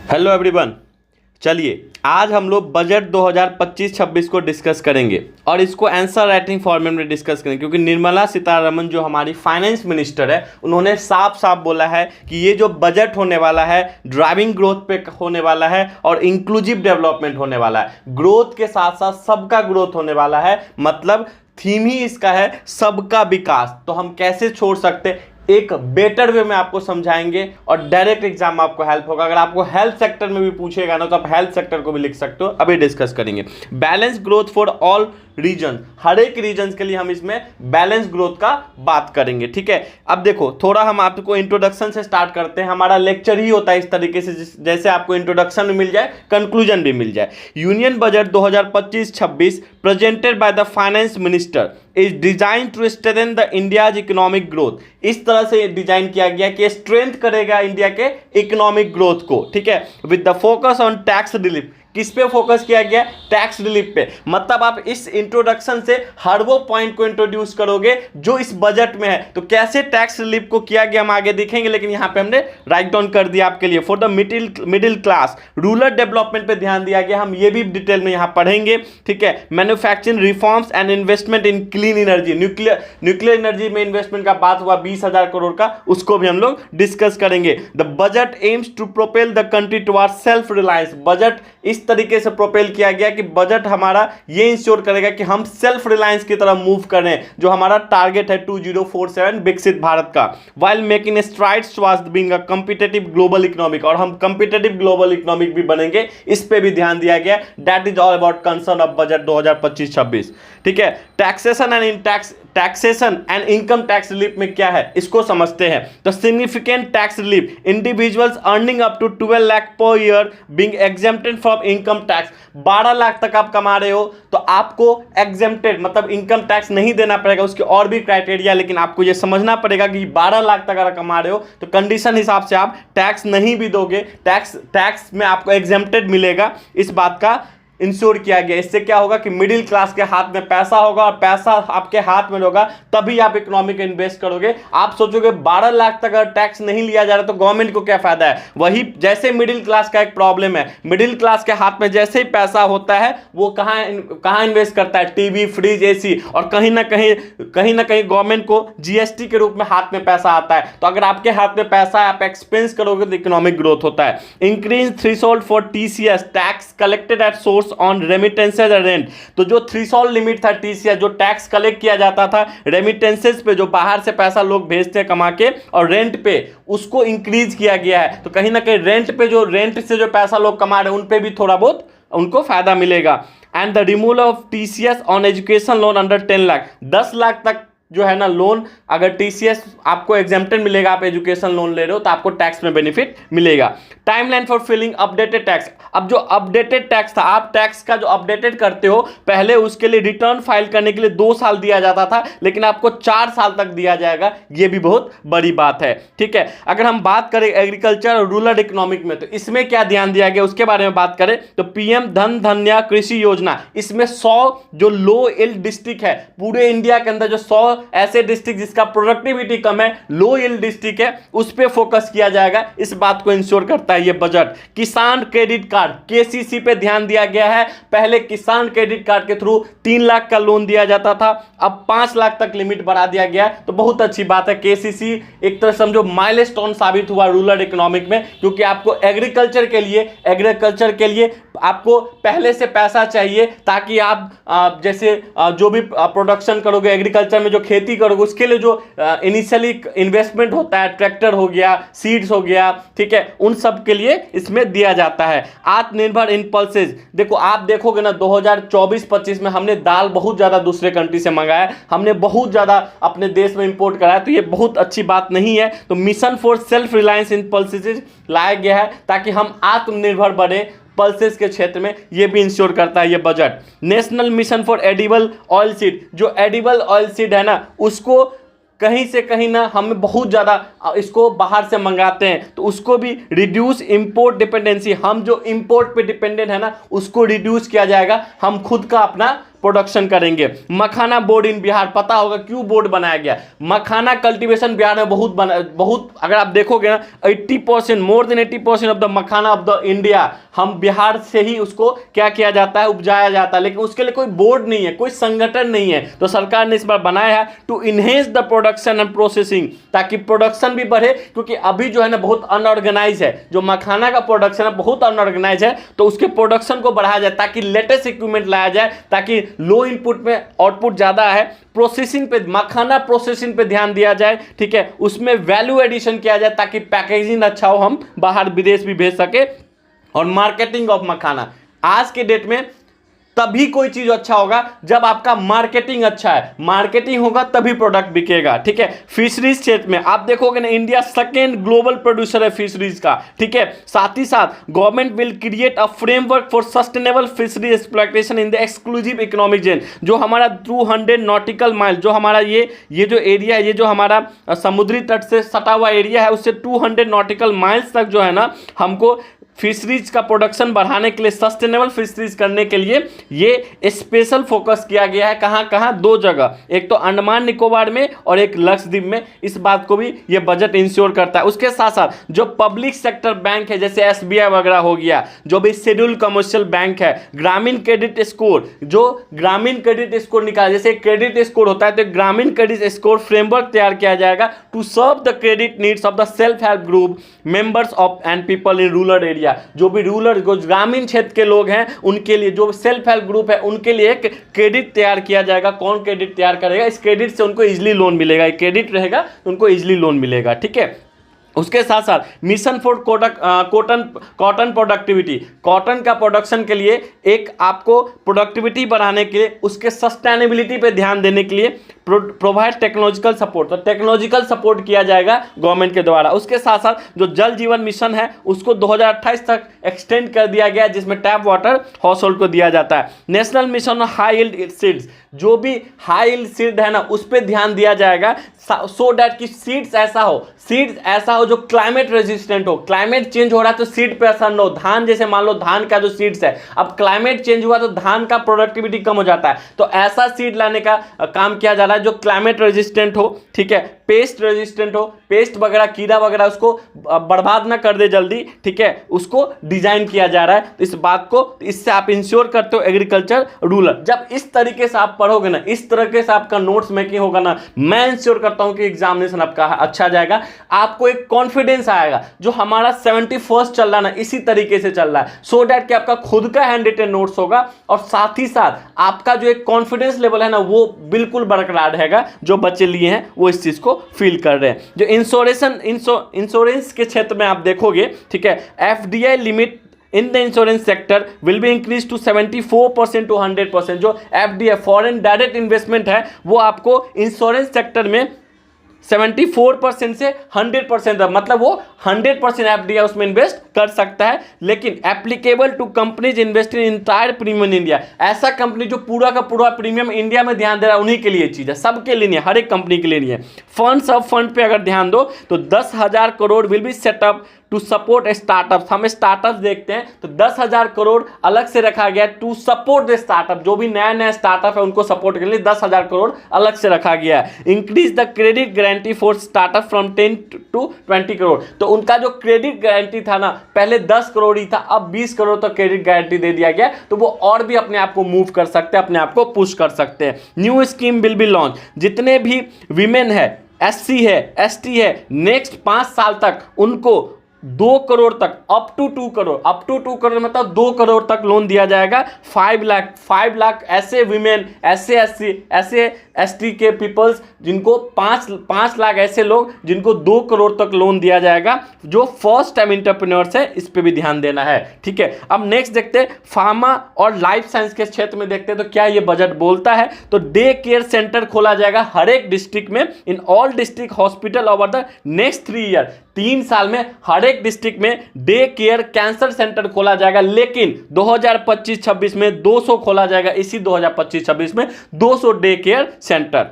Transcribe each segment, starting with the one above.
Hello everyone. चलिए आज हम लोग बजट 2025-26 को डिस्कस करेंगे और इसको आंसर राइटिंग फॉर्मेट में डिस्कस करेंगे, क्योंकि निर्मला सीतारमण जो हमारी फाइनेंस मिनिस्टर है उन्होंने साफ साफ बोला है कि ये जो बजट होने वाला है ड्राइविंग ग्रोथ पे होने वाला है और इंक्लूसिव डेवलपमेंट होने वाला है। ग्रोथ के साथ साथ सबका ग्रोथ होने वाला है, मतलब थीम ही इसका है सबका विकास। तो हम कैसे छोड़ सकते, एक बेटर वे में आपको समझाएंगे और डायरेक्ट एग्जाम में आपको हेल्प होगा। अगर आपको हेल्थ सेक्टर में भी पूछेगा ना तो आप हेल्थ सेक्टर को भी लिख सकते हो। अभी डिस्कस करेंगे balance growth for all region, हर एक रीजन के लिए हम इसमें बैलेंस ग्रोथ का बात करेंगे। ठीक है, अब देखो थोड़ा हम आपको इंट्रोडक्शन से स्टार्ट करते हैं। हमारा लेक्चर ही होता है इस तरीके से जैसे आपको इंट्रोडक्शन भी मिल जाए, कंक्लूजन भी मिल जाए। Union budget 2025-26 presented by the finance minister is design to strengthen the India's economic growth. इस तरह से डिजाइन किया गया कि स्ट्रेंथ करेगा इंडिया के इकोनॉमिक ग्रोथ को। ठीक है, with the focus on tax relief. किस पे फोकस किया गया? टैक्स रिलीफ पे। मतलब आप इस इंट्रोडक्शन से हर वो पॉइंट को इंट्रोड्यूस करोगे जो इस बजट में है। तो कैसे टैक्स रिलीफ को किया गया हम आगे देखेंगे, लेकिन यहां पे हमने राइट डाउन कर दिया आपके लिए। For the middle class rural development पे ध्यान दिया गया, हम ये भी डिटेल में यहां पढ़ेंगे। ठीक है, manufacturing reforms and investment in clean energy, nuclear energy में इन्वेस्टमेंट का बात हुआ 20,000 करोड़ का, उसको भी हम लोग डिस्कस करेंगे। The budget aims to propel the country towards self reliance. Budget इस तरीके से प्रोपेल किया गया कि बजट हमारा ये इंश्योर करेगा कि हम सेल्फ रिलायंस की तरफ मूव करें, जो हमारा टारगेट है 2047 विकसित भारत का। While making strides towards being a competitive global economic, और हम कॉम्पिटिटिव ग्लोबल इकोनॉमिक भी बनेंगे, इस पे भी ध्यान दिया गया। That is all about concern of budget 2025-26। ठीक है, taxation and income tax relief में क्या है इसको समझते हैं। तो significant tax relief, individuals earning up to 12 lakh per year being exempted from income tax. 12 lakh तक आप कमा रहे हो तो आपको एग्जेम्प्टेड मतलब इनकम टैक्स नहीं देना पड़ेगा। उसके और भी क्राइटेरिया, लेकिन आपको यह समझना पड़ेगा कि 12 लाख तक अगर कमा रहे हो तो कंडीशन हिसाब से आप टैक्स नहीं भी दोगे, टैक्स में आपको एग्जेम्प्टेड मिलेगा। इस बात का इंश्योर किया गया। इससे क्या होगा कि मिडिल क्लास के हाथ में पैसा होगा, और पैसा आपके हाथ में होगा तभी आप इकोनॉमी को इन्वेस्ट करोगे। आप सोचोगे 12 लाख तक अगर टैक्स नहीं लिया जा रहा तो गवर्नमेंट को क्या फायदा है। वही जैसे मिडिल क्लास का एक प्रॉब्लम है, मिडिल क्लास के हाथ में जैसे ही पैसा होता है वो कहां इन्वेस्ट करता है? टीवी, फ्रिज, एसी, और कहीं ना कहीं गवर्नमेंट को जीएसटी के रूप में हाथ में पैसा आता है। तो अगर आपके हाथ में पैसा है, आप एक्सपेंस करोगे तो इकोनॉमिक ग्रोथ होता है। Increase threshold for TCS, tax collected at source on remittances and rent. तो जो थ्रेशोल्ड लिमिट था टीसीएस, जो टैक्स कलेक्ट किया जाता था रेमिटेंसेज पे, जो बाहर से पैसा लोग भेजते हैं कमा के, और रेंट पे, उसको इंक्रीज किया गया है। तो कहीं ना कहीं रेंट पे, जो रेंट से जो पैसा लोग कमा रहे हैं उन पे भी थोड़ा बहुत उनको फायदा मिलेगा। And the removal of TCS on education loan under 10 lakh, 10 lakh तक जो है ना लोन, अगर टीसीएस आपको एग्जेम्प्टेड मिलेगा, आप एजुकेशन लोन ले रहे हो तो आपको टैक्स में बेनिफिट मिलेगा। Timeline for filing updated tax, अब जो अपडेटेड टैक्स था, आप टैक्स का जो अपडेटेड करते हो पहले उसके लिए रिटर्न फाइल करने के लिए 2 साल दिया जाता था, लेकिन आपको 4 साल तक दिया जाएगा। ये भी बहुत बड़ी बात है। ठीक है, अगर हम बात करें एग्रीकल्चर और रूरल इकोनॉमिक में तो इसमें क्या ध्यान दिया गया उसके बारे में बात करें तो पीएम धन धन्य कृषि योजना, इसमें 100 जो लो यील्ड डिस्ट्रिक्ट है पूरे इंडिया के अंदर, जो 100 ऐसे डिस्ट्रिक्ट जिसका प्रोडक्टिविटी कम है, लो यील्ड डिस्ट्रिक्ट है, उस पे फोकस किया जाएगा। इस बात को इंश्योर करता है ये बजट। किसान क्रेडिट कार्ड केसीसी पे ध्यान दिया गया है। पहले किसान क्रेडिट कार्ड के थ्रू 3 लाख का लोन दिया जाता था, अब 5 लाख तक लिमिट बढ़ा दिया गया। तो बहुत अच्छी बात है। केसीसी एक तरह समझो माइलस्टोन साबित हुआ रूरल इकोनॉमिक में, क्योंकि आपको एग्रीकल्चर के लिए आपको पहले से पैसा चाहिए, ताकि आप जैसे जो भी प्रोडक्शन करोगे एग्रीकल्चर में, जो खेती करोगे उसके लिए जो इनिशियली इन्वेस्टमेंट होता है, ट्रैक्टर हो गया, सीड्स हो गया, ठीक है, उन सब के लिए इसमें दिया जाता है। आत्मनिर्भर इन पल्सेज, देखो आप देखोगे ना 2024-25 में हमने दाल बहुत ज्यादा दूसरे कंट्री से मंगाया, हमने बहुत ज्यादा अपने देश में इंपोर्ट कराया, तो ये बहुत अच्छी बात नहीं है। तो mission for self reliance in pulses लाया गया है ताकि हम आत्मनिर्भर बने पल्सेस के क्षेत्र में। ये भी इंश्योर करता है ये budget. National mission for edible oil seed, जो एडिबल ऑयल सीड है ना उसको कहीं से कहीं ना हम बहुत ज़्यादा इसको बाहर से मंगाते हैं, तो उसको भी रिड्यूस इंपोर्ट डिपेंडेंसी, हम जो इंपोर्ट पे डिपेंडेंट है ना उसको रिड्यूस किया जाएगा। हम खुद का अपना प्रोडक्शन करेंगे। मखाना बोर्ड इन बिहार, पता होगा क्यों बोर्ड बनाया गया। मखाना कल्टीवेशन बिहार में बहुत अगर आप देखोगे ना 80%, more than 80% of the makhana of the India हम बिहार से ही उसको क्या किया जाता है, उपजाया जाता है। लेकिन उसके लिए कोई बोर्ड नहीं है, कोई संगठन नहीं है, तो सरकार ने इस बार बनाया है to enhance the production and processing, ताकि प्रोडक्शन भी बढ़े, क्योंकि अभी जो है ना बहुत अनऑर्गेनाइज है, जो मखाना का प्रोडक्शन है बहुत अनऑर्गेनाइज है, तो उसके प्रोडक्शन को बढ़ाया जाए ताकि लेटेस्ट इक्विपमेंट लाया जाए, ताकि लो इनपुट में आउटपुट ज्यादा है, प्रोसेसिंग पे, मखाना प्रोसेसिंग पे ध्यान दिया जाए, ठीक है, उसमें वैल्यू एडिशन किया जाए ताकि पैकेजिंग अच्छा हो, हम बाहर विदेश भी भेज सके। और मार्केटिंग ऑफ मखाना, आज के डेट में तभी कोई चीज अच्छा होगा जब आपका मार्केटिंग अच्छा है, मार्केटिंग होगा तभी प्रोडक्ट बिकेगा, ठीक है। फिशरीज क्षेत्र में आप देखोगे ना, इंडिया सेकेंड ग्लोबल प्रोड्यूसर है फिशरीज का, ठीक है। साथ ही साथ government will create a framework for sustainable fishery exploitation in the exclusive economic zone, जो हमारा 200 नॉटिकल माइल, जो हमारा ये जो एरिया है, ये जो हमारा समुद्री तट से सटा हुआ एरिया है, उससे 200 नॉटिकल माइल्स तक जो है ना, हमको फिशरीज का प्रोडक्शन बढ़ाने के लिए, सस्टेनेबल फिशरीज करने के लिए ये स्पेशल फोकस किया गया है। कहाँ कहाँ, दो जगह, एक तो अंडमान निकोबार में और एक लक्षद्वीप में, इस बात को भी ये बजट इंश्योर करता है। उसके साथ साथ जो पब्लिक सेक्टर बैंक है, जैसे एसबीआई वगैरह हो गया, जो भी शेड्यूल कमर्शियल बैंक है, ग्रामीण क्रेडिट स्कोर, जो ग्रामीण क्रेडिट स्कोर निकाला, जैसे क्रेडिट स्कोर होता है, तो ग्रामीण क्रेडिट स्कोर फ्रेमवर्क तैयार किया जाएगा to serve the credit needs of the self help group members of and people in rural area. जो भी रूरल, जो ग्रामीण क्षेत्र के लोग हैं, उनके लिए, जो सेल्फ हेल्प ग्रुप है, उनके लिए एक क्रेडिट तैयार किया जाएगा। कौन क्रेडिट तैयार करेगा? इस क्रेडिट से उनको इजीली लोन मिलेगा, क्रेडिट रहेगा तो उनको इजीली लोन मिलेगा, ठीक है। उसके साथ साथ mission for cotton productivity, cotton का प्रोडक्शन के लिए एक आपको प्रोडक्टिविटी बढ़ाने के लिए, उसके सस्टेनेबिलिटी पे ध्यान देने के लिए प्रोवाइड टेक्नोलॉजिकल सपोर्ट, तो टेक्नोलॉजिकल सपोर्ट किया जाएगा गवर्नमेंट के द्वारा। उसके साथ साथ जो जल जीवन मिशन है उसको 2028 तक एक्सटेंड कर दिया गया, जिसमें टैप वाटर हाउस होल्ड को दिया जाता है। National mission high yield seeds, जो भी हाई यील्ड सीड है ना, उस पर ध्यान दिया जाएगा, सो दैट कि सीड्स ऐसा हो जो क्लाइमेट रेजिस्टेंट हो। क्लाइमेट चेंज हो रहा है तो सीड पे असर न हो। धान, जैसे मान लो धान का जो सीड्स है, अब क्लाइमेट चेंज हुआ तो धान का प्रोडक्टिविटी कम हो जाता है, तो ऐसा सीड लाने का काम किया जा रहा है जो क्लाइमेट रेजिस्टेंट हो, ठीक है, पेस्ट रेजिस्टेंट हो, पेस्ट वगैरह, कीड़ा वगैरह उसको बर्बाद ना कर दे जल्दी, ठीक है, उसको डिजाइन किया जा रहा है। इस बात को, इससे आप इंश्योर करते हो एग्रीकल्चर रूरल। जब इस तरीके से आप पढ़ोगे ना, इस तरीके से आपका नोट्स मेकिंग होगा ना, मैं इंश्योर करता हूं कि एग्जामिनेशन आपका अच्छा जाएगा। आपको एक कॉन्फिडेंस आएगा, जो हमारा 71st चल रहा है ना, इसी तरीके से चल रहा है, सो दैट कि आपका खुद का हैंड रिटन नोट्स होगा, और साथ ही साथ आपका जो एक कॉन्फिडेंस लेवल है ना, वो बिल्कुल बरकरार रहेगा। जो बच्चे लिए हैं वो इस चीज को फील कर रहे हैं। जो इंश्योरेंस के क्षेत्र में आप देखोगे, ठीक है, FDI limit in the insurance sector will be increase to 74% to 100%। जो एफडीआई फॉरेन डायरेक्ट इन्वेस्टमेंट है, वो आपको इंश्योरेंस सेक्टर में 74% से 100%, मतलब वो 100% एफडीआई उसमें इन्वेस्ट कर सकता है। लेकिन applicable to companies investing in entire premium India, ऐसा कंपनी जो पूरा का पूरा प्रीमियम इंडिया में ध्यान दे रहा है, उन्हीं के लिए चीज है, सबके लिए नहीं है, हर एक कंपनी के लिए नहीं है। फंड्स ऑफ फंड पे अगर ध्यान दो तो 10,000 crore will be set up to support startups. हम स्टार्टअप्स देखते हैं तो 10,000 करोड़ अलग से रखा गया टू सपोर्ट द स्टार्टअप। जो भी नया नया स्टार्टअप है उनको सपोर्ट करने के लिए 10,000 करोड़ अलग से रखा गया है। Increase the credit guarantee for startup from 10 to 20 crore. तो उनका जो क्रेडिट गारंटी था ना, पहले 10 करोड़ ही था, अब 20 करोड़ तक क्रेडिट गारंटी दे दिया गया, तो वो और भी अपने आप को मूव कर सकते हैं, अपने आप को पुश कर सकते हैं। New scheme will be launch. जितने भी विमेन है, एससी है, एसटी है, नेक्स्ट 5 साल तक उनको 2 करोड़ तक, अप टू 2 करोड़ मतलब 2 करोड़ तक लोन दिया जाएगा। 5 लाख ऐसे विमेन, ऐसे एससी, ऐसे एसटी के पीपल्स जिनको 5 लाख ऐसे लोग जिनको 2 करोड़ तक लोन दिया जाएगा, जो फर्स्ट टाइम एंटरप्रेन्योर्स है, इस पे भी ध्यान देना है, ठीक है। अब नेक्स्ट देखते हैं फार्मा और लाइफ साइंस के क्षेत्र में देखते हैं तो क्या ये बजट बोलता है। तो डे केयर सेंटर खोला जाएगा हर एक डिस्ट्रिक्ट में, in all district hospital over the next 3 year. 3 साल में हर एक डिस्ट्रिक्ट में डे केयर कैंसर सेंटर खोला जाएगा, लेकिन 2025-26 में 200 खोला जाएगा। इसी 2025-26 में 200 day care centre.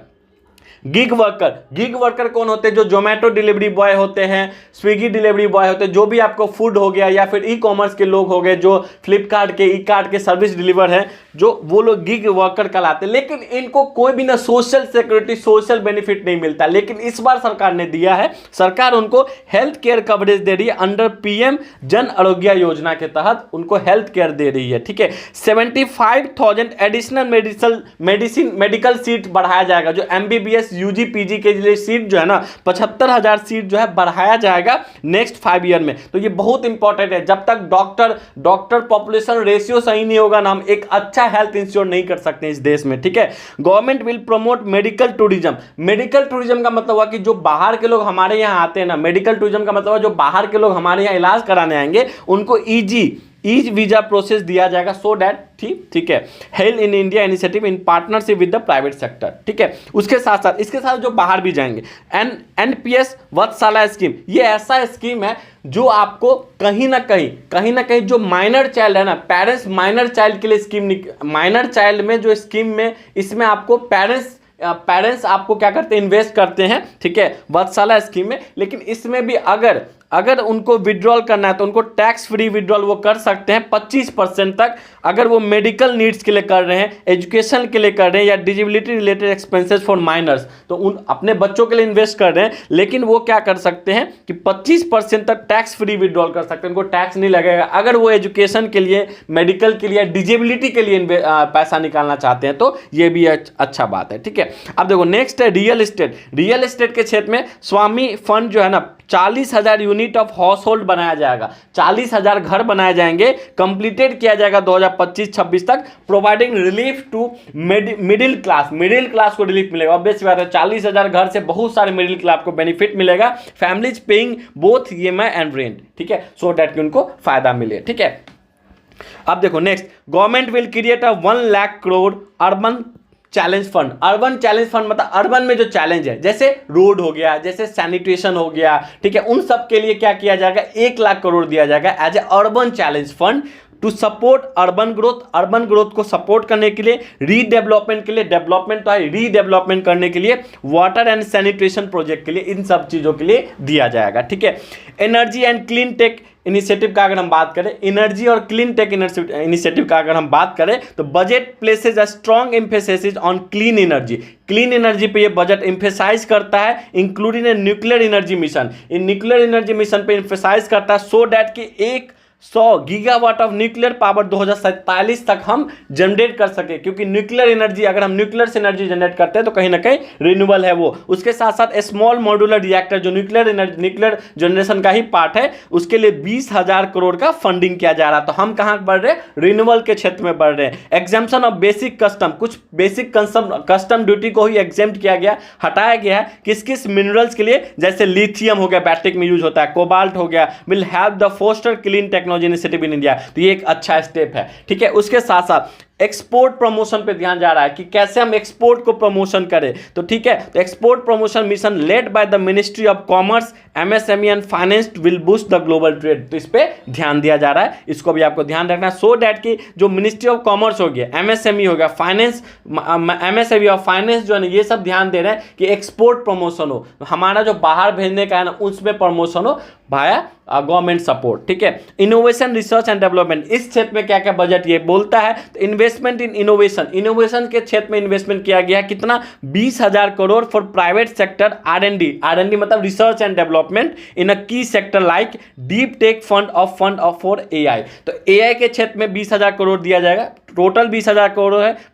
Gig worker कौन होते हैं? जो जोमेटो डिलीवरी बॉय होते हैं, स्विगी डिलीवरी बॉय होते हैं, जो भी आपको फूड हो गया, या फिर ई कॉमर्स के लोग हो गए, जो फ्लिपकार्ट के, ई कार्ट के सर्विस डिलीवर है, जो वो लोग गिग वर्कर कहलाते हैं, लेकिन इनको कोई भी ना सोशल सिक्योरिटी, सोशल बेनिफिट नहीं मिलता। लेकिन इस बार सरकार ने दिया है, सरकार उनको हेल्थ केयर कवरेज दे रही है अंडर पीएम जन आरोग्य योजना के तहत उनको हेल्थ केयर दे रही है। ठीक है, 75,000 एडिशनल मेडिकल सीट बढ़ाया जाएगा। जो एमबीबीएस यूजी पीजी के लिए सीट जो है ना 75,000 सीट जो है बढ़ाया जाएगा नेक्स्ट 5 ईयर में। तो ये बहुत इंपॉर्टेंट है। जब तक डॉक्टर पॉपुलेशन रेशियो सही नहीं होगा ना, हम एक अच्छा हेल्थ इंश्योर नहीं कर सकते इस देश में। ठीक है, government will promote medical tourism. Medical tourism का मतलब हुआ कि जो बाहर के लोग हमारे यहाँ आते हैं ना, मेडिकल टूरिज्म का मतलब जो बाहर के लोग हमारे यहाँ इलाज कराने आएंगे उनको ईज वीजा प्रोसेस दिया जाएगा, सो डैट ठीक है, health in India initiative in partnership with the private sector. ठीक है, उसके साथ साथ इसके साथ जो बाहर भी जाएंगे एनपीएस वत्सला स्कीम, ये ऐसा स्कीम है जो आपको कहीं ना कहीं जो माइनर चाइल्ड है ना, पेरेंट्स माइनर चाइल्ड के लिए स्कीम, माइनर चाइल्ड में जो स्कीम में इसमें आपको पेरेंट्स आपको क्या करते हैं, इन्वेस्ट करते हैं। ठीक है, वत्सला स्कीम में। लेकिन इसमें भी अगर उनको विड्रॉल करना है तो उनको टैक्स फ्री विड्रॉल वो कर सकते हैं 25% तक, अगर वो मेडिकल नीड्स के लिए कर रहे हैं, एजुकेशन के लिए कर रहे हैं, या disability related expenses for minors, तो उन अपने बच्चों के लिए इन्वेस्ट कर रहे हैं। लेकिन वो क्या कर सकते हैं कि 25% तक टैक्स फ्री विड्रॉल कर सकते हैं, उनको टैक्स नहीं लगेगा। अगर वो एजुकेशन के लिए, मेडिकल के लिए, डिजेबिलिटी के लिए पैसा निकालना चाहते हैं तो ये भी अच्छा बात है। ठीक है, अब देखो नेक्स्ट है रियल एस्टेट के क्षेत्र में स्वामी फंड जो है ना 40,000 यूनिट ऑफ हाउस होल्ड बनाया जाएगा, 40,000 घर बनाए जाएंगे, कंप्लीटेड किया जाएगा 2025-26 तक, providing relief to middle class को रिलीफ मिलेगा। ऑब्वियस बात है, 40,000 घर से बहुत सारे मिडिल क्लास को बेनिफिट मिलेगा। Families paying both EMI and rent. ठीक है, सो डैट कि उनको फायदा मिले। ठीक है, अब देखो next, government will create a 1 lakh crore urban challenge fund. Urban challenge fund मतलब अर्बन में जो चैलेंज है, जैसे रोड हो गया, जैसे सैनिटेशन हो गया, ठीक है, उन सब के लिए क्या किया जाएगा, 1 लाख करोड़ दिया जाएगा as a urban challenge fund to support urban growth को सपोर्ट करने के लिए, रीडेवलपमेंट के लिए, डेवलपमेंट तो है, रीडेवलपमेंट करने के लिए, वाटर एंड सैनिटेशन प्रोजेक्ट के लिए, इन सब चीज़ों के लिए दिया जाएगा। ठीक है, energy and clean tech initiative का अगर हम बात करें, एनर्जी और क्लीन टेक इनिशिएटिव का अगर हम बात करें तो budget places a strong emphasis on clean energy पे ये बजट एम्फेसाइज करता है, including a nuclear energy mission. In nuclear energy mission पे एम्फेसाइज करता है सो डैट कि 100 गीगावाट ऑफ न्यूक्लियर पावर 2047 तक हम जनरेट कर सके, क्योंकि न्यूक्लियर एनर्जी, अगर हम न्यूक्लियर से एनर्जी जनरेट करते हैं तो कहीं ना कहीं रिन्यूएबल है वो। उसके साथ साथ स्मॉल मॉड्यूलर रिएक्टर जो न्यूक्लियर जनरेशन का ही पार्ट है, उसके लिए 20,000 करोड़ का फंडिंग किया जा रहा है। तो हम कहाँ बढ़ रहे हैं, रिन्यूएबल के क्षेत्र में बढ़ रहे हैं। एग्जाम्पशन ऑफ बेसिक कस्टम, कुछ बेसिक कस्टम ड्यूटी को ही एग्जेम्प्ट किया गया, हटाया गया है किस किस मिनरल्स के लिए, जैसे लिथियम हो गया, बैटरी में यूज होता है, कोबाल्ट हो गया, will have the foster clean technology initiative in India. तो ये एक अच्छा स्टेप है। ठीक है, उसके साथ साथ एक्सपोर्ट प्रमोशन पे ध्यान जा रहा है कि कैसे हम एक्सपोर्ट को प्रमोशन करें। तो ठीक है, तो export promotion mission led by the ministry of commerce, MSME and finance will boost the global trade. तो इस पे ध्यान दिया जा रहा है, इसको भी आपको ध्यान रखना है, सो डैट कि जो मिनिस्ट्री ऑफ कॉमर्स हो गया, एमएसएमई हो गया, फाइनेंस, एमएसएमई और फाइनेंस जो है ना, ये सब ध्यान दे रहे हैं कि एक्सपोर्ट प्रमोशन हो, हमारा जो बाहर भेजने का है ना उसमें प्रमोशन हो भाया गवर्नमेंट सपोर्ट। ठीक है, इनोवेशन रिसर्च एंड डेवलपमेंट, इस क्षेत्र में क्या क्या बजट ये बोलता है, तो इन्वेस्टमेंट इन इनोवेशन के क्षेत्र में इन्वेस्टमेंट किया गया कितना, 20,000 करोड़ फॉर प्राइवेट सेक्टर आर&डी मतलब रिसर्च एंड डेवलपमेंट इन अ की sector like deep tech fund for AI. तो एआई के क्षेत्र में 20,000 करोड़ दिया जाएगा, टोटल 20,000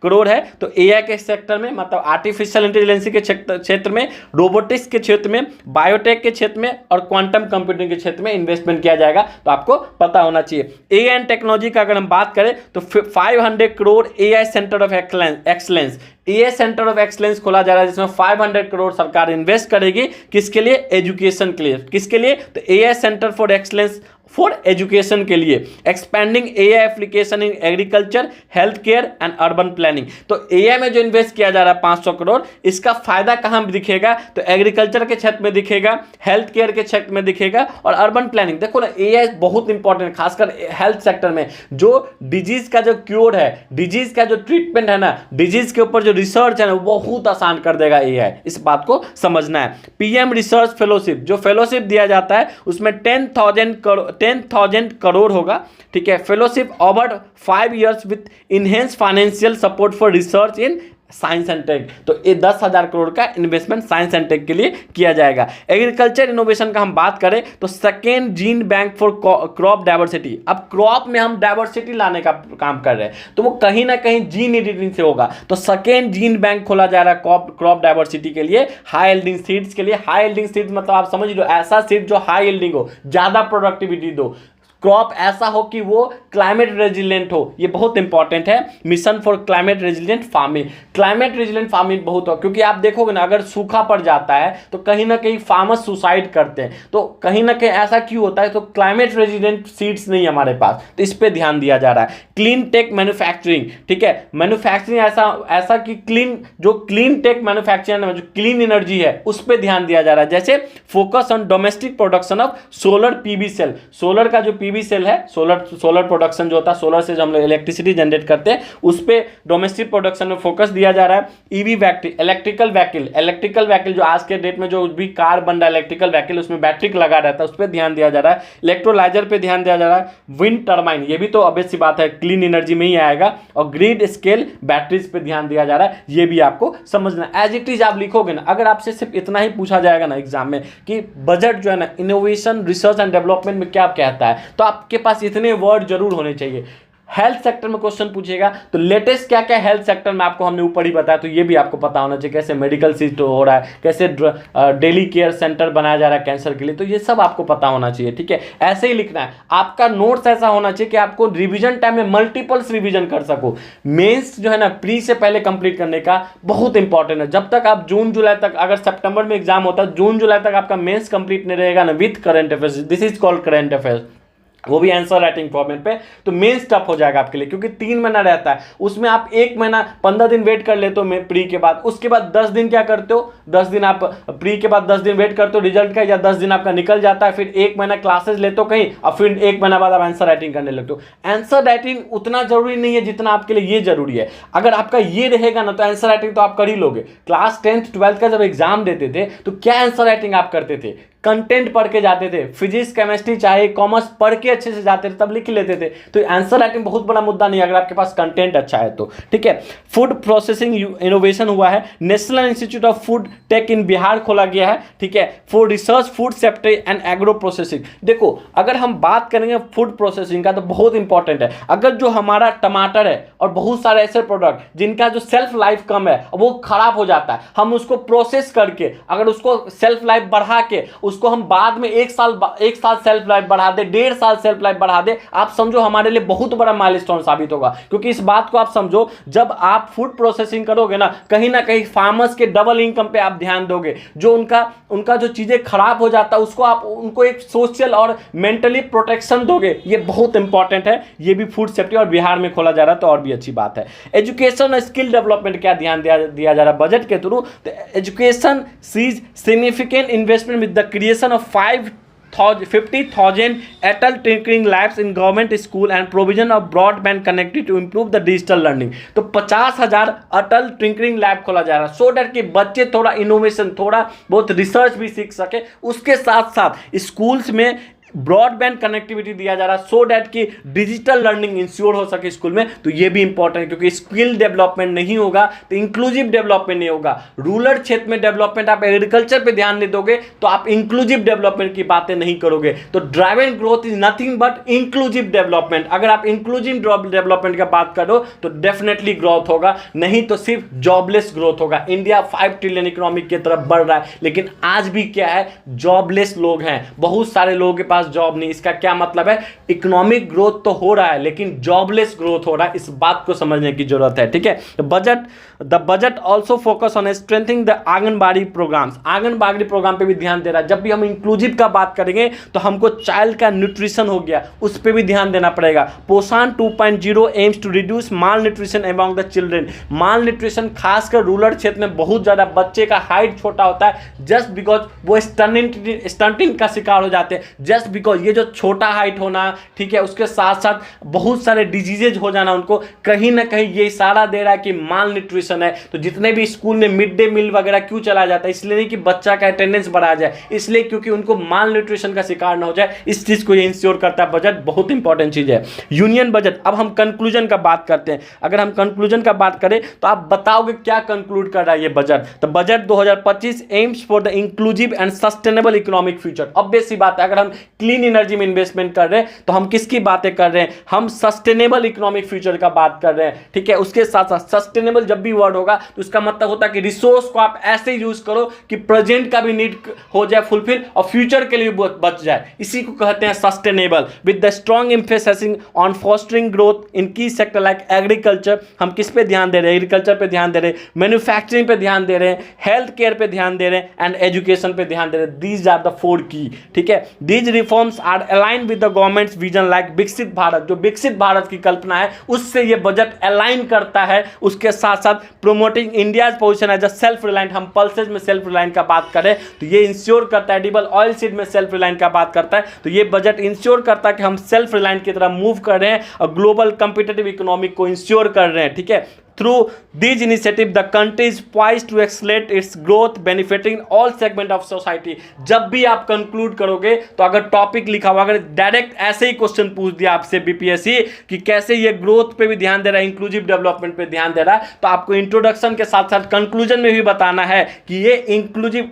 करोड़ है। तो एआई के सेक्टर में मतलब आर्टिफिशियल इंटेलिजेंस के क्षेत्र में, रोबोटिक्स के क्षेत्र में, बायोटेक के क्षेत्र में और क्वांटम कंप्यूटिंग के क्षेत्र में इन्वेस्टमेंट किया जाएगा। तो आपको पता होना चाहिए। एआई एंड टेक्नोलॉजी का अगर हम बात करें तो 500 crore AI centre of excellence, AI centre of excellence खोला जा रहा है, जिसमें 500 करोड़ सरकार इन्वेस्ट करेगी। किसके लिए, एजुकेशन के लिए। किसके लिए, तो AI centre for excellence for education के लिए। Expanding AI application in agriculture, health care and urban planning. तो एआई में जो इन्वेस्ट किया जा रहा है 500 करोड़, इसका फायदा कहां दिखेगा, तो एग्रीकल्चर के क्षेत्र में दिखेगा, हेल्थ केयर के क्षेत्र में दिखेगा और अर्बन प्लानिंग। देखो ना, एआई बहुत इंपॉर्टेंट है, खासकर हेल्थ सेक्टर में। जो डिजीज का जो क्योर है, डिजीज का जो ट्रीटमेंट है ना, डिजीज के ऊपर जो रिसर्च है ना, वो बहुत आसान कर देगा एआई। इस बात को समझना है। पीएम रिसर्च फेलोशिप, जो फेलोशिप दिया जाता है उसमें 10,000 10,000 करोड़ होगा, ठीक है। Fellowship over 5 years with enhance financial support for research in science and tech. तो ये 10,000 करोड़ का इन्वेस्टमेंट साइंस एंड टेक के लिए किया जाएगा। एग्रीकल्चर इनोवेशन का हम बात करें तो second gene bank for crop diversity. अब क्रॉप में हम डाइवर्सिटी लाने का काम कर रहे हैं, तो वो कहीं ना कहीं जीन एडिटिंग से होगा। तो सेकेंड जीन बैंक खोला जा रहा है क्रॉप डाइवर्सिटी के लिए, हाई एल्डिंग सीड्स के लिए। हाई एल्डिंग सीड्स मतलब आप समझ लो ऐसा सीड जो हाई एल्डिंग हो, ज्यादा प्रोडक्टिविटी दो। क्रॉप ऐसा हो कि वो क्लाइमेट रेजिलेंट हो, ये बहुत इंपॉर्टेंट है। Mission for climate resilient farming. Climate resilient farming बहुत हो, क्योंकि आप देखोगे ना अगर सूखा पड़ जाता है तो कहीं ना कहीं फार्मर्स सुसाइड करते हैं। तो कहीं ना कहीं ऐसा क्यों होता है, तो क्लाइमेट रेजिलेंट सीड्स नहीं हमारे पास, तो इस पर ध्यान दिया जा रहा है। क्लीन टेक मैन्युफैक्चरिंग, ठीक है। मैन्युफैक्चरिंग ऐसा कि क्लीन टेक मैन्युफैक्चरिंग जो क्लीन एनर्जी है उस पर ध्यान दिया जा रहा है। जैसे focus on domestic production of solar PV cell. Solar का जो पीवी सेल है, सोलर प्रोडक्शन जो होता है, सोलर से जो हम लोग इलेक्ट्रिसिटी जनरेट करते हैं, उस पे डोमेस्टिक प्रोडक्शन में फोकस दिया जा रहा है। ईवी बैटरी, इलेक्ट्रिकल व्हीकल जो आज के डेट में जो भी कार बन रहा है इलेक्ट्रिकल व्हीकल, उसमें बैटरी लगा रहता है, उस पर ध्यान दिया जा रहा है। इलेक्ट्रोलाइजर पे ध्यान दिया जा रहा है। विंड टर्बाइन, ये भी तो ऑब्वियस सी बात है क्लीन एनर्जी में ही आएगा। और ग्रिड स्केल बैटरीज पे ध्यान दिया जा रहा है, ये भी आपको समझना। एज इट इज आप लिखोगे ना, अगर आपसे सिर्फ इतना ही पूछा जाएगा ना एग्जाम में कि बजट जो है ना इनोवेशन रिसर्च एंड डेवलपमेंट में क्या कहता है, तो आपके पास इतने वर्ड जरूर होने चाहिए। हेल्थ सेक्टर में क्वेश्चन पूछेगा तो लेटेस्ट क्या क्या हेल्थ सेक्टर में आपको हमने ऊपर ही बताया, तो ये भी आपको पता होना चाहिए। कैसे मेडिकल सीट हो रहा है, कैसे डेली केयर सेंटर बनाया जा रहा है कैंसर के लिए, तो ये सब आपको पता होना चाहिए, ठीक है। ऐसे ही लिखना है। आपका नोट्स ऐसा होना चाहिए कि आपको रिवीजन टाइम में मल्टीपल्स रिवीजन कर सको। मेंस जो है ना प्री से पहले कंप्लीट करने का बहुत इंपॉर्टेंट है। जब तक आप जून जुलाई तक, अगर सितंबर में एग्जाम होता है, जून जुलाई तक आपका मेंस कंप्लीट नहीं रहेगा ना with current affairs, this is called current affairs, वो भी आंसर राइटिंग फॉर्मेट पे, तो मेंस टफ हो जाएगा आपके लिए, क्योंकि 3 महीना रहता है। उसमें आप 1 महीना 15 दिन वेट कर लेते हो प्री के बाद, उसके बाद 10 दिन क्या करते हो, 10 दिन आप प्री के बाद 10 दिन वेट करते हो रिजल्ट का, या 10 दिन आपका निकल जाता है, फिर 1 महीना क्लासेस लेते हो कहीं, और फिर 1 महीना बाद आप आंसर राइटिंग करने लगते हो। आंसर राइटिंग उतना जरूरी नहीं है जितना आपके लिए ये जरूरी है। अगर आपका ये रहेगा ना तो आंसर राइटिंग तो आप कर ही लोगे। क्लास 10th 12th का जब एग्जाम देते थे तो क्या आंसर राइटिंग आप करते थे, कंटेंट पढ़ के जाते थे, फिजिक्स केमिस्ट्री चाहे कॉमर्स पढ़ के अच्छे से जाते थे, तब लिख लेते थे। तो आंसर राइटिंग बहुत बड़ा मुद्दा नहीं अगर आपके पास कंटेंट अच्छा है तो, ठीक है। फूड प्रोसेसिंग इनोवेशन हुआ है। National institute of food tech in Bihar खोला गया है, ठीक है, for research food safety and agro processing. देखो अगर हम बात करेंगे फूड प्रोसेसिंग का तो बहुत इंपॉर्टेंट है। अगर जो हमारा टमाटर है और बहुत सारे ऐसे प्रोडक्ट जिनका जो सेल्फ लाइफ कम है वो खराब हो जाता है, हम उसको प्रोसेस करके अगर उसको सेल्फ लाइफ बढ़ा के उसको हम बाद में 1 साल सेल्फ लाइफ बढ़ा दे, 1.5 साल सेल्फ लाइफ बढ़ा दे, आप समझो हमारे लिए बहुत बड़ा माइलस्टोन साबित होगा। क्योंकि इस बात को आप समझो, जब आप फूड प्रोसेसिंग करोगे ना, कहीं फार्मर्स के डबल इनकम पे आप ध्यान दोगे। जो उनका जो चीजें खराब हो जाता है उसको आप उनको एक सोशल और मेंटली प्रोटेक्शन दोगे, ये बहुत इंपॉर्टेंट है। ये भी फूड सेफ्टी और बिहार में खोला जा रहा है तो और भी अच्छी बात है। एजुकेशन और स्किल डेवलपमेंट क्या ध्यान दिया जा रहा है बजट के थ्रू, तो education sees significant investment with the creation of 50,000 Atal tinkering labs in government school and provision of broadband connectivity to improve the digital learning। तो 50,000 अटल टिंकरिंग लैब खोला जा रहा है, सो डैट कि बच्चे थोड़ा इनोवेशन, थोड़ा बहुत रिसर्च भी सीख सके। उसके साथ साथ स्कूल्स में ब्रॉडबैंड कनेक्टिविटी दिया जा रहा है, सो डैट कि डिजिटल लर्निंग इंश्योर हो सके स्कूल में। तो ये भी इंपॉर्टेंट है, क्योंकि स्किल डेवलपमेंट नहीं होगा तो इंक्लूसिव डेवलपमेंट नहीं होगा। रूरल क्षेत्र में डेवलपमेंट, आप एग्रीकल्चर पे ध्यान नहीं दोगे तो आप इंक्लूसिव डेवलपमेंट की बातें नहीं करोगे। तो driving growth is nothing but inclusive development. अगर आप इंक्लूसिव डेवलपमेंट की बात करो तो डेफिनेटली ग्रोथ होगा, नहीं तो सिर्फ जॉबलेस ग्रोथ होगा। इंडिया 5 ट्रिलियन इकोनॉमिक की तरफ बढ़ रहा है, लेकिन आज भी क्या है, जॉबलेस लोग हैं, बहुत सारे लोगों के पास जॉब नहीं। इसका क्या मतलब है, इकोनॉमिक ग्रोथ तो हो रहा है लेकिन जॉबलेस ग्रोथ हो रहा है, इस बात को समझने की जरूरत है, ठीक है। The budget also focus on strengthening the anganwadi programs. Anganwadi program पे भी ध्यान दे रहा है। जब भी हम इंक्लूसिव का बात करेंगे तो हमको चाइल्ड का न्यूट्रिशन हो गया, उस पर भी ध्यान देना पड़ेगा। Poshan 2.0 aims to reduce malnutrition among the children. Malnutrition खासकर रूरल क्षेत्र में बहुत ज्यादा, बच्चे का हाइट छोटा होता है जस्ट बिकॉज वो स्टंटिंग का शिकार हो जाते हैं, जस्ट बिकॉज ये जो छोटा हाइट होना, ठीक है, उसके साथ साथ बहुत सारे डिजीजेज हो जाना उनको, कहीं ना कहीं ये इशारा दे रहा है कि माल न्यूट्रिशन न्यूट्रिशन है। तो जितने भी स्कूल में मिड डे मील वगैरह क्यों चला जाता है, इसलिए नहीं कि बच्चा का अटेंडेंस बढ़ा जाए, इसलिए क्योंकि उनको माल न्यूट्रिशन का शिकार ना हो जाए। इस चीज को ये इंश्योर करता है बजट, बहुत इंपॉर्टेंट चीज है यूनियन बजट। अब हम कंक्लूजन का बात करते हैं। अगर हम कंक्लूजन का बात करें तो आप बताओगे क्या कंक्लूड कर रहा है ये बजट। तो budget 2025 aims for the inclusive and sustainable economic future. Obvious सी बात है, अगर हम क्लीन एनर्जी में इन्वेस्टमेंट कर रहे हैं तो हम किसकी बातें कर रहे हैं, हम सस्टेनेबल इकोनॉमिक फ्यूचर का बात कर रहे हैं, ठीक है। उसके साथ साथ सस्टेनेबल जब भी वर्ड होगा तो उसका मतलब होता है कि रिसोर्स को आप ऐसे यूज करो कि प्रेजेंट का भी नीड हो जाए फुलफिल और फ्यूचर के लिए भी बच जाए, इसी को कहते हैं sustainable. With the strong emphasis on fostering growth in की सेक्टर लाइक एग्रीकल्चर, हम किस पे ध्यान दे रहे हैं, एग्रीकल्चर पे ध्यान दे रहे हैं, मैन्युफैक्चरिंग पे ध्यान दे रहे हैं, हेल्थ केयर पे ध्यान दे रहे हैं एंड एजुकेशन पे ध्यान दे रहे हैं। दीज आर द 4 की, ठीक है। These reforms are align with the government's vision like Viksit Bharat, जो विकसित भारत की कल्पना है उससे ये बजट अलाइन करता है। उसके साथ साथ promoting India's position as a self reliant, हम पल्सेज में सेल्फ रिलायंट का बात करें तो ये इंश्योर करता है, एडिबल ऑयल सीड में सेल्फ रिलायंट का बात करता है, तो ये बजट इंश्योर करता है कि हम सेल्फ रिलायंट की तरफ मूव कर रहे हैं और ग्लोबल कंपिटिटिव इकोनॉमी को इंश्योर कर रहे हैं, ठीक है। Through these initiatives, the country is poised to accelerate its growth, benefiting all segment of society। जब भी आप कंक्लूड करोगे तो अगर टॉपिक लिखा हुआ, अगर डायरेक्ट ऐसे ही क्वेश्चन पूछ दिया आपसे बीपीएससी कि कैसे ये ग्रोथ पे भी ध्यान दे रहा है, इंक्लूसिव डेवलपमेंट पे ध्यान दे रहा है, तो आपको इंट्रोडक्शन के साथ साथ कंक्लूजन में भी बताना है कि ये इंक्लूसिव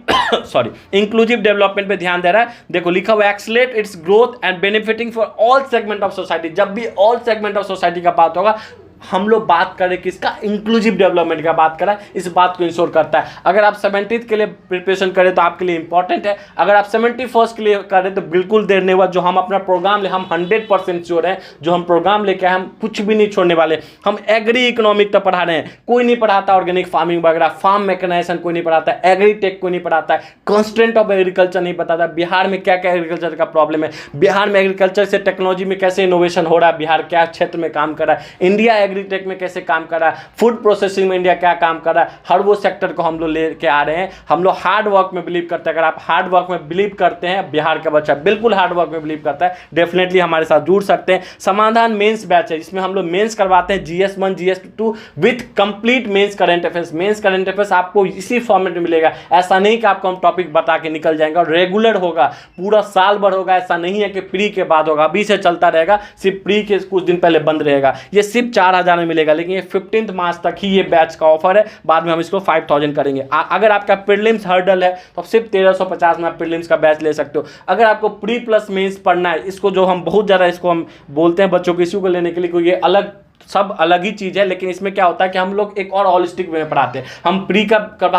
डेवलपमेंट पे ध्यान दे रहा है। देखो लिखा हुआ accelerate it's growth and benefiting for all segment of society. जब भी ऑल सेगमेंट ऑफ सोसाइटी का बात होगा, हम लोग बात करें किसका, इंक्लूसिव डेवलपमेंट का बात करें, इस बात को इंश्योर करता है। अगर आप 70th के लिए प्रिपरेशन करें तो आपके लिए इंपॉर्टेंट है, अगर आप 71st के लिए करें तो बिल्कुल देर नहीं हुआ। जो हम अपना प्रोग्राम ले, हम 100% श्योर हैं, जो हम प्रोग्राम लेके हम कुछ भी नहीं छोड़ने वाले। हम एग्री इकोनॉमिक तो पढ़ा रहे हैं, कोई नहीं पढ़ाता ऑर्गेनिक फार्मिंग वगैरह, फार्म मैकेनाइजेशन कोई नहीं पढ़ाता, एग्री टेक कोई नहीं पढ़ाता है, कंस्ट्रेंट ऑफ एग्रीकल्चर नहीं बताता, बिहार में क्या क्या एग्रीकल्चर का प्रॉब्लम है, बिहार में एग्रीकल्चर से टेक्नोलॉजी में कैसे इनोवेशन हो रहा है, बिहार क्या क्षेत्र में काम कर रहा है, इंडिया एग्रीटेक में कैसे काम कर रहा है, फूड प्रोसेसिंग में इंडिया क्या काम कर रहा है, हर वो सेक्टर को हम लोग लेके आ रहे हैं। हम लोग हार्ड वर्क में बिलीव करते हैं। अगर आप हार्ड वर्क में बिलीव करते हैं, बिहार का बच्चा बिल्कुल हार्ड वर्क में बिलीव करता है, डेफिनेटली हमारे साथ जुड़ सकते हैं। समाधान मेंस बैच है, जिसमें हम लोग मेंस करवाते हैं, GS1 GS2 with complete mains current affairs. Mains current affairs आपको इसी फॉर्मेट में मिलेगा। ऐसा नहीं कि आपको हम टॉपिक बता के निकल जाएंगे, और रेगुलर होगा, पूरा साल भर होगा। ऐसा नहीं है कि प्री के बाद होगा, अभी से चलता रहेगा, सिर्फ प्री के कुछ दिन पहले बंद रहेगा। ये सिर्फ 4000 में मिलेगा, लेकिन ये 15 मार्च तक ही ये बैच का ऑफर है, बाद में हम इसको 5000 करेंगे। अगर आपका प्रीलिम्स हर्डल है तो सिर्फ 1350 में आप प्रीलिम्स का बैच ले सकते हो। अगर आपको प्री प्लस मेंस पढ़ना है, इसको जो हम बहुत ज़्यादा इसको हम बोलते हैं बच्चों को, इसी को लेने के लिए, कोई ये अलग सब अलग ही चीज़ है, लेकिन इसमें क्या होता है कि हम लोग एक और हॉलिस्टिक वे में पढ़ाते हैं। हम प्री का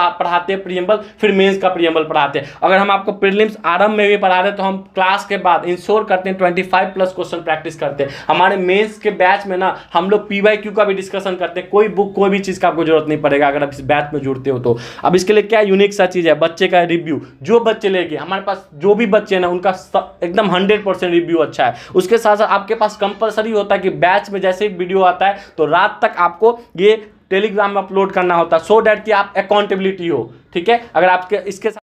पढ़ाते हैं प्रीएम्बल, फिर मेंस का प्रीएम्बल पढ़ाते हैं। अगर हम आपको प्रीलिम्स आरंभ में भी पढ़ा रहे हैं तो हम क्लास के बाद इंश्योर करते हैं 25+ क्वेश्चन प्रैक्टिस करते हैं। हमारे मेंस के बैच में ना हम लोग PYQ का भी डिस्कशन करते हैं। कोई बुक कोई भी चीज़ का आपको जरूरत नहीं पड़ेगा अगर आप इस बैच में जुड़ते हो तो। अब इसके लिए क्या यूनिक सा चीज़ है, बच्चे का रिव्यू। जो बच्चे लेंगे, हमारे पास जो भी बच्चे हैं ना, उनका एकदम 100% रिव्यू अच्छा है। उसके साथ साथ आपके पास कंपलसरी होता है कि बैच में जैसे ही वीडियो आता है तो रात तक आपको ये टेलीग्राम में अपलोड करना होता है, सो दैट कि आप अकाउंटेबिलिटी हो, ठीक है। अगर आपके इसके